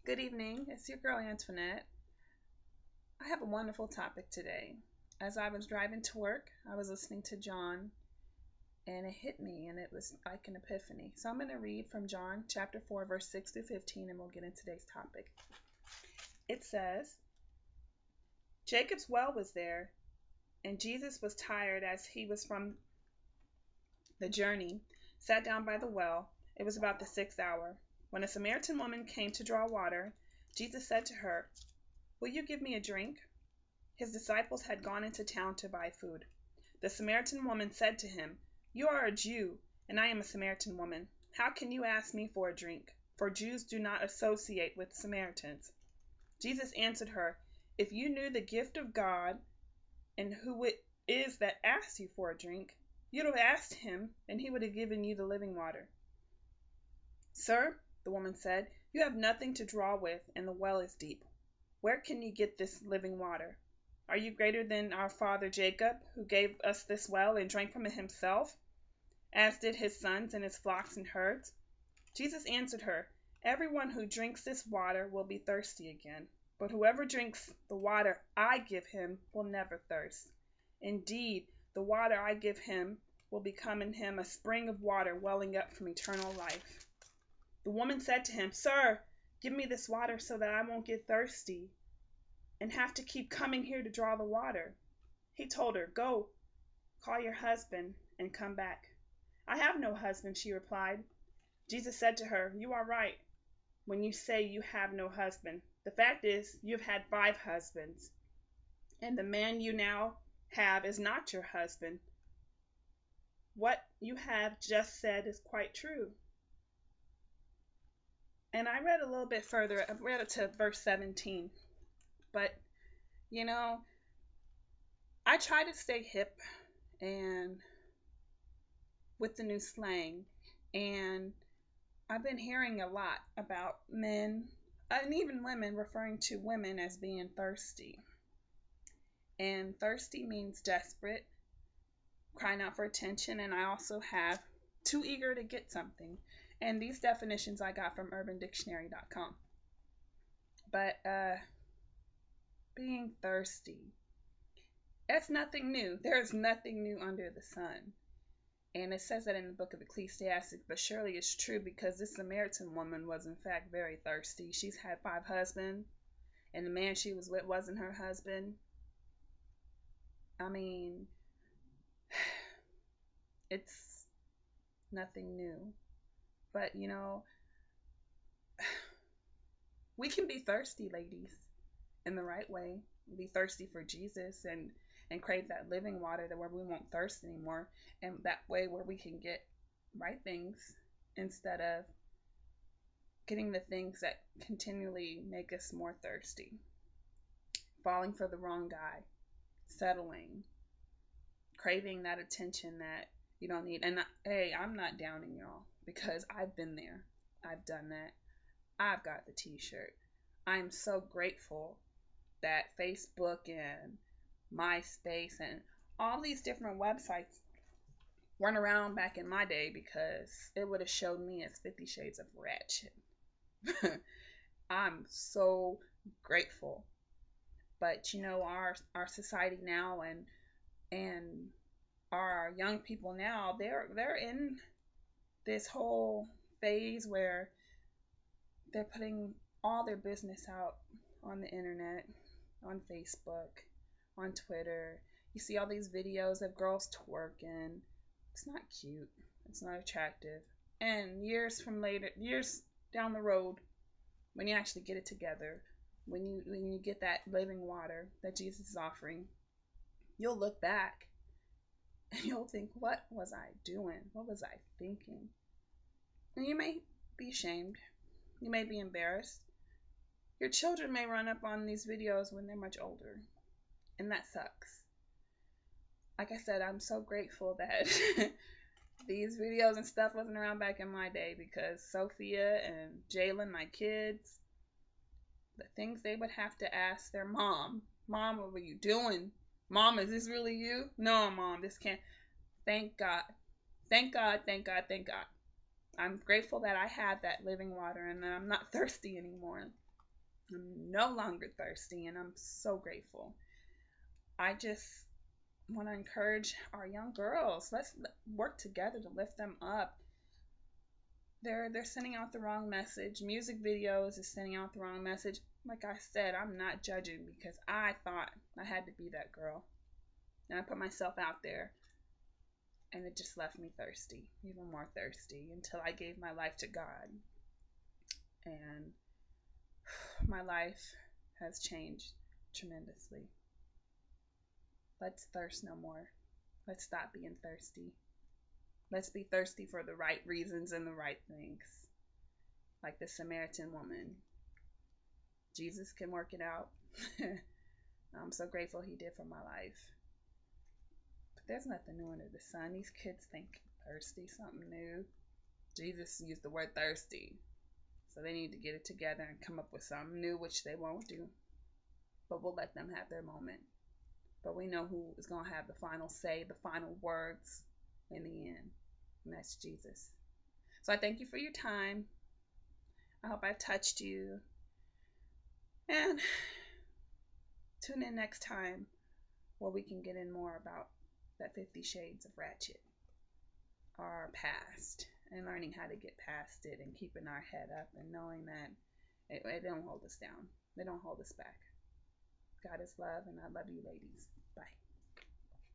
Good evening. It's your girl Antoinette. I have a wonderful topic today. As I was driving to work, I was listening to John and it hit me and it was like an epiphany. So I'm going to read from John chapter 4, verse 6 through 15, and we'll get into today's topic. It says, Jacob's well was there, and Jesus was tired as he was from the journey, sat down by the well. It was about the 6th hour. When a Samaritan woman came to draw water, Jesus said to her, "Will you give me a drink?" His disciples had gone into town to buy food. The Samaritan woman said to him, "You are a Jew, and I am a Samaritan woman. How can you ask me for a drink? For Jews do not associate with Samaritans." Jesus answered her, "If you knew the gift of God and who it is that asks you for a drink, you'd have asked him, and he would have given you the living water." "Sir," the woman said, "you have nothing to draw with, and the well is deep. Where can you get this living water? Are you greater than our father Jacob, who gave us this well and drank from it himself, as did his sons and his flocks and herds?" Jesus answered her, "Everyone who drinks this water will be thirsty again, but whoever drinks the water I give him will never thirst. Indeed, the water I give him will become in him a spring of water welling up from eternal life." The woman said to him, "Sir, give me this water so that I won't get thirsty and have to keep coming here to draw the water." He told her, "Go, call your husband and come back." "I have no husband," she replied. Jesus said to her, "You are right when you say you have no husband. The fact is, you've had 5 husbands, and the man you now have is not your husband. What you have just said is quite true." And I read a little bit further. I read it to verse 17. But, you know, I try to stay hip and with the new slang. And I've been hearing a lot about men and even women referring to women as being thirsty. And thirsty means desperate, crying out for attention. And I also have too eager to get something. And these definitions I got from urbandictionary.com. But being thirsty, that's nothing new. There's nothing new under the sun. And it says that in the book of Ecclesiastes, but surely it's true because this Samaritan woman was in fact very thirsty. She's had 5 husbands, and the man she was with wasn't her husband. I mean, it's nothing new. But, we can be thirsty, ladies, in the right way. Be thirsty for Jesus and crave that living water that where we won't thirst anymore, and that way where we can get right things instead of getting the things that continually make us more thirsty. Falling for the wrong guy, settling, craving that attention that you don't need. And hey, I'm not downing y'all because I've been there. I've done that. I've got the t-shirt. I'm so grateful that Facebook and MySpace and all these different websites weren't around back in my day because it would have showed me as 50 Shades of Ratchet. I'm so grateful. But our society now and our young people now, they're in this whole phase where they're putting all their business out on the internet, on Facebook, on Twitter. You see all these videos of girls twerking. It's not cute. It's not attractive. And years down the road, when you actually get it together, when you get that living water that Jesus is offering, you'll look back and you'll think, what was I doing? What was I thinking? And you may be ashamed. You may be embarrassed. Your children may run up on these videos when they're much older, and that sucks. Like I said, I'm so grateful that these videos and stuff wasn't around back in my day because Sophia and Jalen, my kids, the things they would have to ask their mom, "Mom, what were you doing? Mom, is this really you? No, Mom, this can't." Thank God. Thank God, thank God, thank God. I'm grateful that I have that living water and that I'm not thirsty anymore. I'm no longer thirsty, and I'm so grateful. I just want to encourage our young girls. Let's work together to lift them up. They're sending out the wrong message. Music videos is sending out the wrong message. Like I said, I'm not judging because I thought I had to be that girl. And I put myself out there, and it just left me thirsty, even more thirsty, until I gave my life to God. And my life has changed tremendously. Let's thirst no more. Let's stop being thirsty. Let's be thirsty for the right reasons and the right things. Like the Samaritan woman. Jesus can work it out. I'm so grateful he did for my life. But there's nothing new under the sun. These kids think thirsty, something new. Jesus used the word thirsty. So they need to get it together and come up with something new, which they won't do. But we'll let them have their moment. But we know who is going to have the final say, the final words in the end. And that's Jesus. So I thank you for your time. I hope I've touched you. And tune in next time where we can get in more about that 50 Shades of Ratchet, our past, and learning how to get past it and keeping our head up and knowing that it don't hold us down. They don't hold us back. God is love, and I love you, ladies. Bye.